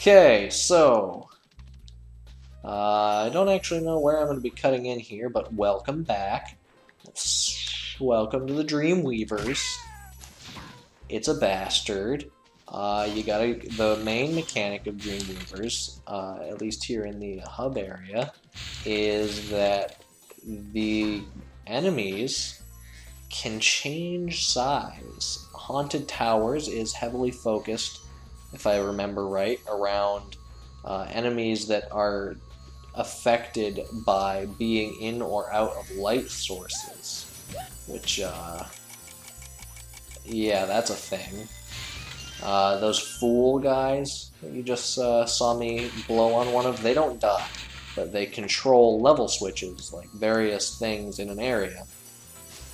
Okay, so I don't actually know where I'm going to be cutting in here, but welcome back. Welcome to the Dream Weavers. It's a bastard. The main mechanic of Dream Weavers, at least here in the hub area, is that the enemies can change size. Haunted Towers is heavily focused, if I remember right, around enemies that are affected by being in or out of light sources. Which, yeah, that's a thing. Those fool guys that you just saw me blow on one of, they don't die, but they control level switches, like various things in an area.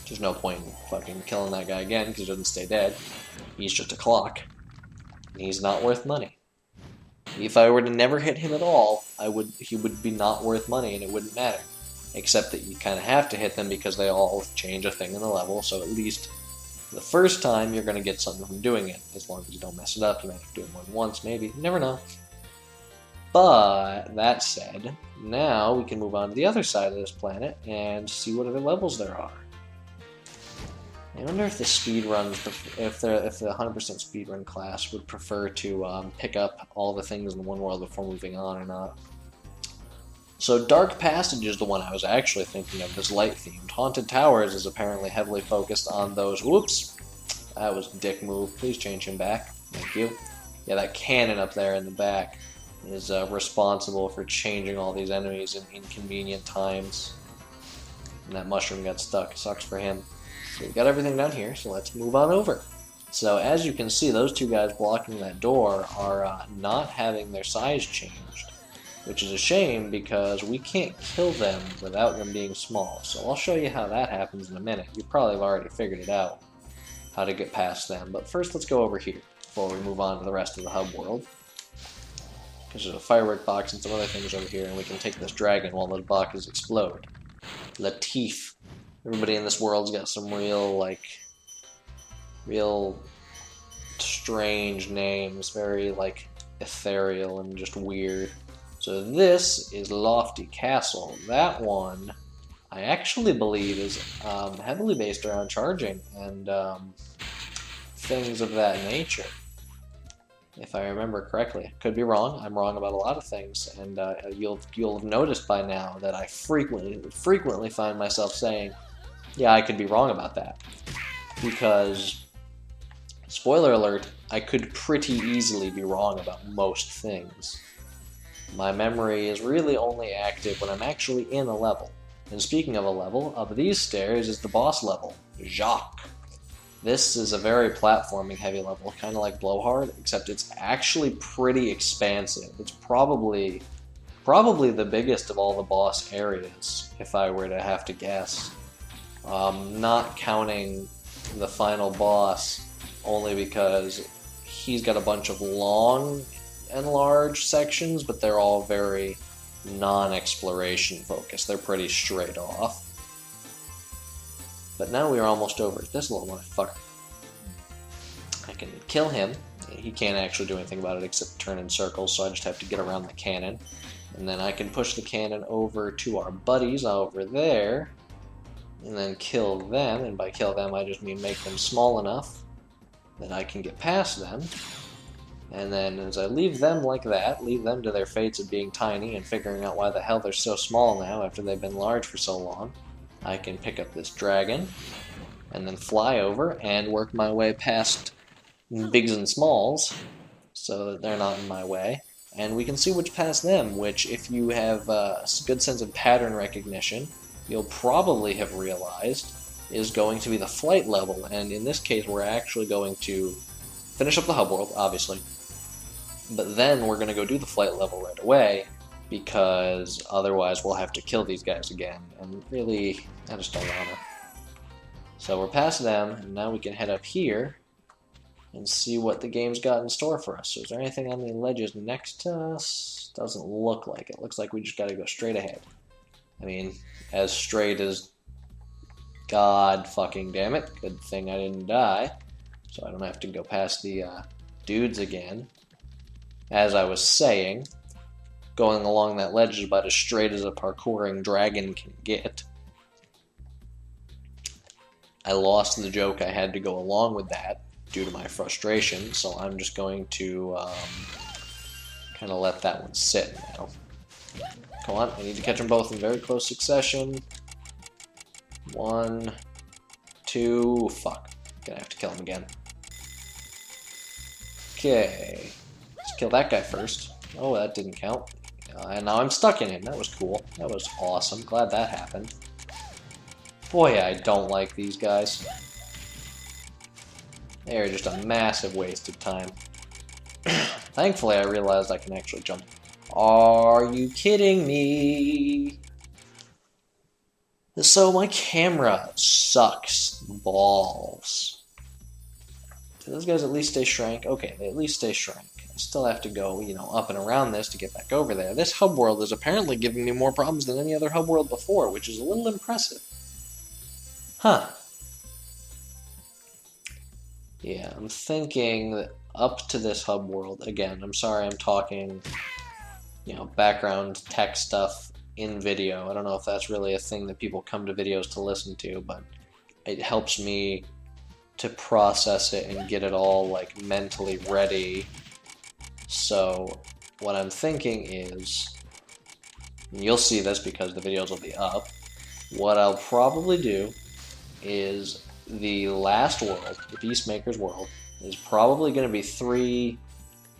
There's no point in fucking killing that guy again because he doesn't stay dead. He's just a clock. And he's not worth money. If I were to never hit him at all, he would be not worth money and it wouldn't matter. Except that you kind of have to hit them because they all change a thing in the level, so at least the first time you're going to get something from doing it. As long as you don't mess it up, you might have to do it more than once, maybe. You never know. But, that said, now we can move on to the other side of this planet and see what other levels there are. I wonder if the speedruns, if the 100% speedrun class would prefer to pick up all the things in one world before moving on or not. So Dark Passage is the one I was actually thinking of, this light-themed. Haunted Towers is apparently heavily focused on those... Whoops! That was a dick move. Please change him back. Thank you. Yeah, that cannon up there in the back is responsible for changing all these enemies in inconvenient times. And that mushroom got stuck. Sucks for him. So we've got everything down here, so let's move on over. So as you can see, those two guys blocking that door are not having their size changed, which is a shame because we can't kill them without them being small. So I'll show you how that happens in a minute. You probably have already figured it out, how to get past them. But first let's go over here before we move on to the rest of the hub world. Because there's a firework box and some other things over here, and we can take this dragon while those boxes explode. Latif. Everybody in this world's got some real strange names, very, ethereal and just weird. So this is Lofty Castle. That one, I actually believe, is heavily based around charging and things of that nature, if I remember correctly. Could be wrong. I'm wrong about a lot of things, and you'll have noticed by now that I frequently find myself saying, yeah, I could be wrong about that. Because, spoiler alert, I could pretty easily be wrong about most things. My memory is really only active when I'm actually in a level. And speaking of a level, up these stairs is the boss level, Jacques. This is a very platforming heavy level, kind of like Blowhard, except it's actually pretty expansive. It's probably the biggest of all the boss areas, if I were to have to guess. Not counting the final boss, only because he's got a bunch of long and large sections, but they're all very non-exploration focused. They're pretty straight off. But now we're almost over at this little motherfucker. I can kill him. He can't actually do anything about it except turn in circles, so I just have to get around the cannon. And then I can push the cannon over to our buddies over there, and then kill them. And by kill them, I just mean make them small enough that I can get past them. And then as I leave them like that, leave them to their fates of being tiny and figuring out why the hell they're so small now after they've been large for so long, I can pick up this dragon and then fly over and work my way past bigs and smalls so that they're not in my way. And we can see which past them, which if you have a good sense of pattern recognition, you'll probably have realized is going to be the flight level. And in this case, we're actually going to finish up the hub world, obviously. But then we're going to go do the flight level right away, because otherwise we'll have to kill these guys again. And really, I just don't want to. So we're past them, and now we can head up here and see what the game's got in store for us. So is there anything on the ledges next to us? Doesn't look like it. Looks like we just got to go straight ahead. I mean, as straight as God fucking damn it. Good thing I didn't die, so I don't have to go past the dudes again. as I was saying, going along that ledge is about as straight as a parkouring dragon can get. I lost the joke I had to go along with that due to my frustration, so I'm just going to kind of let that one sit now. Come on, I need to catch them both in very close succession. 1, 2, fuck. Gonna have to kill him again. Okay, let's kill that guy first. Oh, that didn't count. And now I'm stuck in him. That was cool. That was awesome. Glad that happened. Boy, I don't like these guys. They're just a massive waste of time. Thankfully, I realized I can actually jump. Are you kidding me? So my camera sucks balls. Do those guys at least stay shrank? Okay, they at least stay shrank. I still have to go, you know, up and around this to get back over there. This hub world is apparently giving me more problems than any other hub world before, which is a little impressive. Huh. Yeah, I'm thinking that up to this hub world, again, I'm sorry I'm talking, you know, background tech stuff in video. I don't know if that's really a thing that people come to videos to listen to, but it helps me to process it and get it all, like, mentally ready. So what I'm thinking is, and you'll see this because the videos will be up, what I'll probably do is the last world, the Peacemaker's world, is probably going to be 3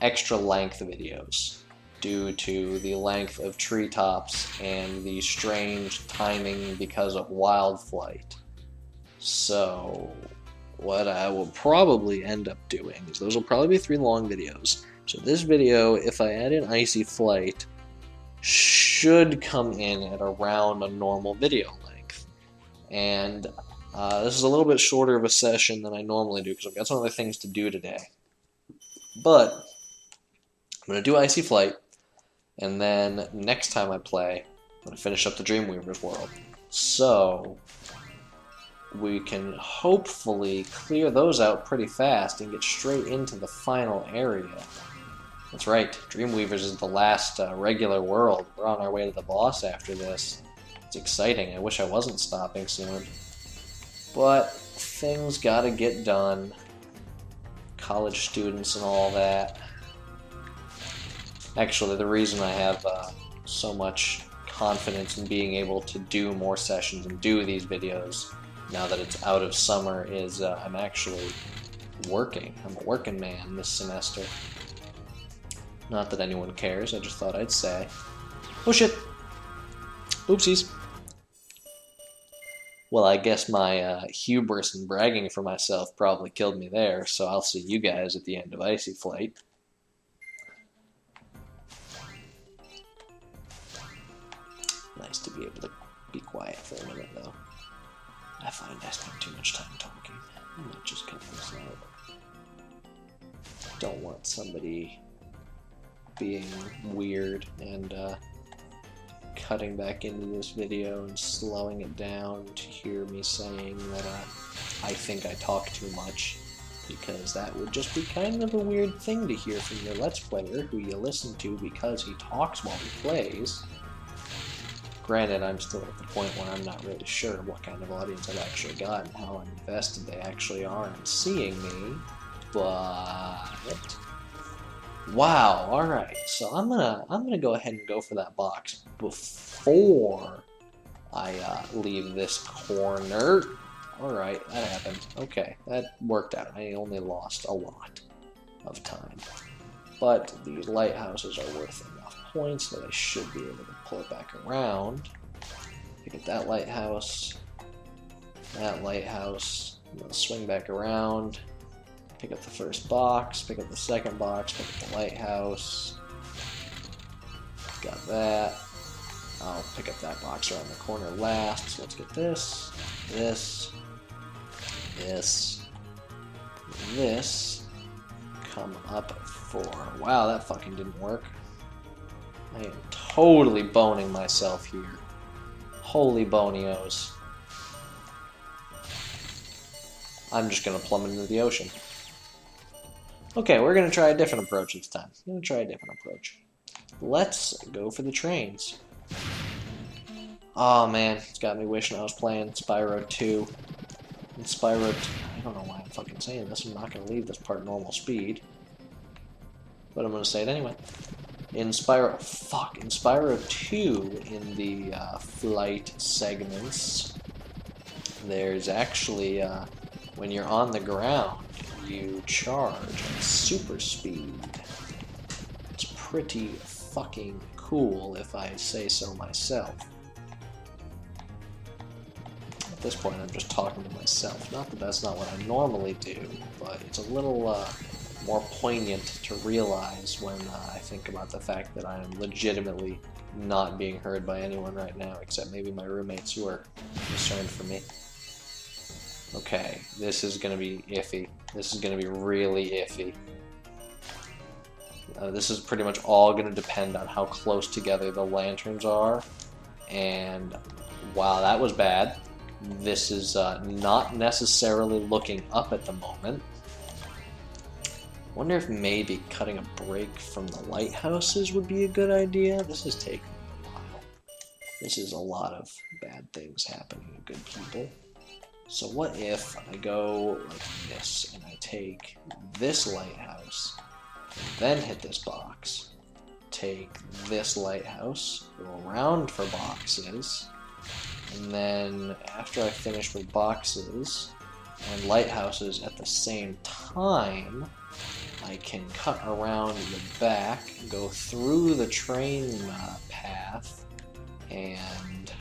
extra length videos due to the length of treetops and the strange timing because of wild flight. So what I will probably end up doing is those will probably be 3 long videos. So this video, if I add in Icy Flight, should come in at around a normal video length. And this is a little bit shorter of a session than I normally do because I've got some other things to do today. But I'm going to do Icy Flight, and then next time I play, I'm going to finish up the Dreamweaver's world. So we can hopefully clear those out pretty fast and get straight into the final area. That's right, Dreamweaver's is the last regular world. We're on our way to the boss after this. It's exciting. I wish I wasn't stopping soon. But things gotta get done. College students and all that. Actually, the reason I have so much confidence in being able to do more sessions and do these videos now that it's out of summer is I'm actually working. I'm a working man this semester. Not that anyone cares, I just thought I'd say. Oh shit! Oopsies. Well, I guess my hubris and bragging for myself probably killed me there, so I'll see you guys at the end of Icy Flight. Nice to be able to be quiet for a minute, though. I find I spend too much time talking. I might just cut this out. Don't want somebody being weird and cutting back into this video and slowing it down to hear me saying that I think I talk too much, because that would just be kind of a weird thing to hear from your Let's Player who you listen to because he talks while he plays. Granted, I'm still at the point where I'm not really sure what kind of audience I've actually got and how invested they actually are in seeing me, but wow, alright, so I'm gonna go ahead and go for that box before I leave this corner. Alright, that happened. Okay, that worked out. I only lost a lot of time. But these lighthouses are worth enough points that I should be able to pull it back around. Pick up that lighthouse. I'm gonna swing back around. Pick up the first box, pick up the second box, pick up the lighthouse. Got that. I'll pick up that box around the corner last. So let's get this, this, this, this. Come up for... Wow, that fucking didn't work. I am totally boning myself here. Holy bonios. I'm just gonna plummet into the ocean. Okay, we're going to try a different approach this time. We're going to try a different approach. Let's go for the trains. Oh man, it's got me wishing I was playing Spyro 2. And Spyro 2, I don't know why I'm fucking saying this. I'm not going to leave this part normal speed. But I'm going to say it anyway. In Spyro 2, in the flight segments, there's actually, when you're on the ground, you charge at super speed. It's pretty fucking cool, if I say so myself. At this point, I'm just talking to myself. Not that that's not what I normally do, but it's a little more poignant to realize when I think about the fact that I am legitimately not being heard by anyone right now, except maybe my roommates who are concerned for me. Okay, this is gonna be iffy. This is gonna be really iffy. This is pretty much all gonna depend on how close together the lanterns are, and wow, that was bad. This is not necessarily looking up at the moment. Wonder if maybe cutting a break from the lighthouses would be a good idea. This is taking a while. This is a lot of bad things happening to good people. So what if I go like this and I take this lighthouse, and then hit this box, take this lighthouse, go around for boxes, and then after I finish with boxes and lighthouses at the same time, I can cut around the back, go through the train path, and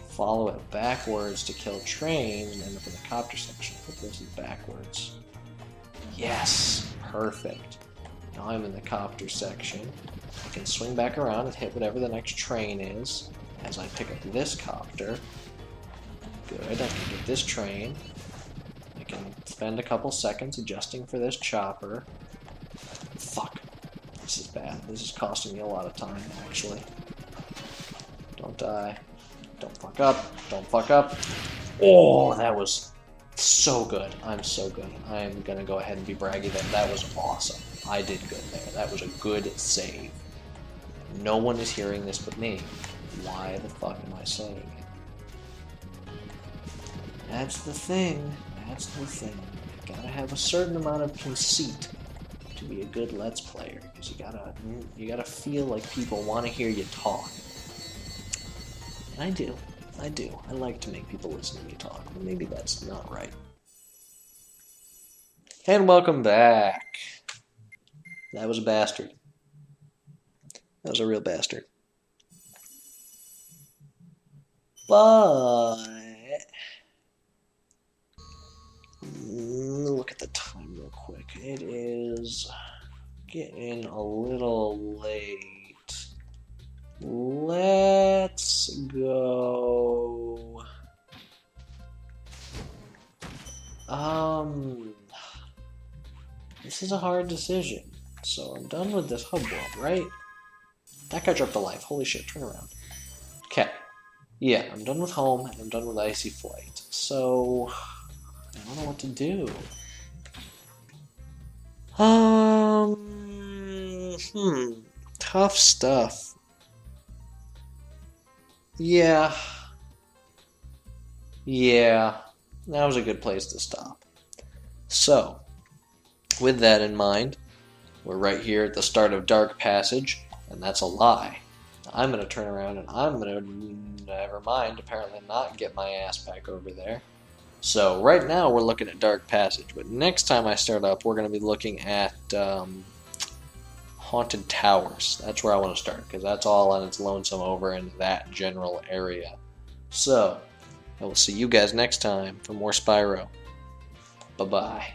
follow it backwards to kill trains and end up in the copter section. I think this is backwards. Yes! Perfect. Now I'm in the copter section. I can swing back around and hit whatever the next train is as I pick up this copter. Good, I can get this train. I can spend a couple seconds adjusting for this chopper. Fuck. This is bad. This is costing me a lot of time, actually. Don't die. Don't fuck up. Don't fuck up. Oh, that was so good. I'm so good. I'm gonna go ahead and be braggy there. That was awesome. I did good there. That was a good save. No one is hearing this but me. Why the fuck am I saying it? That's the thing. That's the thing. You gotta have a certain amount of conceit to be a good Let's Player, because you gotta feel like people want to hear you talk. And I do. I like to make people listen to me talk, but maybe that's not right. And welcome back. That was a bastard. That was a real bastard. But look at the time real quick. It is getting a little late. Let's go. This is a hard decision. So I'm done with this hub world, right? That guy dropped a life. Holy shit, turn around. Okay. Yeah, I'm done with home, and I'm done with Icy Flight. So I don't know what to do. Tough stuff. Yeah, that was a good place to stop. So, with that in mind, we're right here at the start of Dark Passage, and that's a lie. I'm going to turn around and I'm going to, never mind, apparently not get my ass back over there. So, right now we're looking at Dark Passage, but next time I start up, we're going to be looking at Haunted Towers. That's where I want to start, because that's all on its lonesome over in that general area. So, I will see you guys next time for more Spyro. Bye-bye.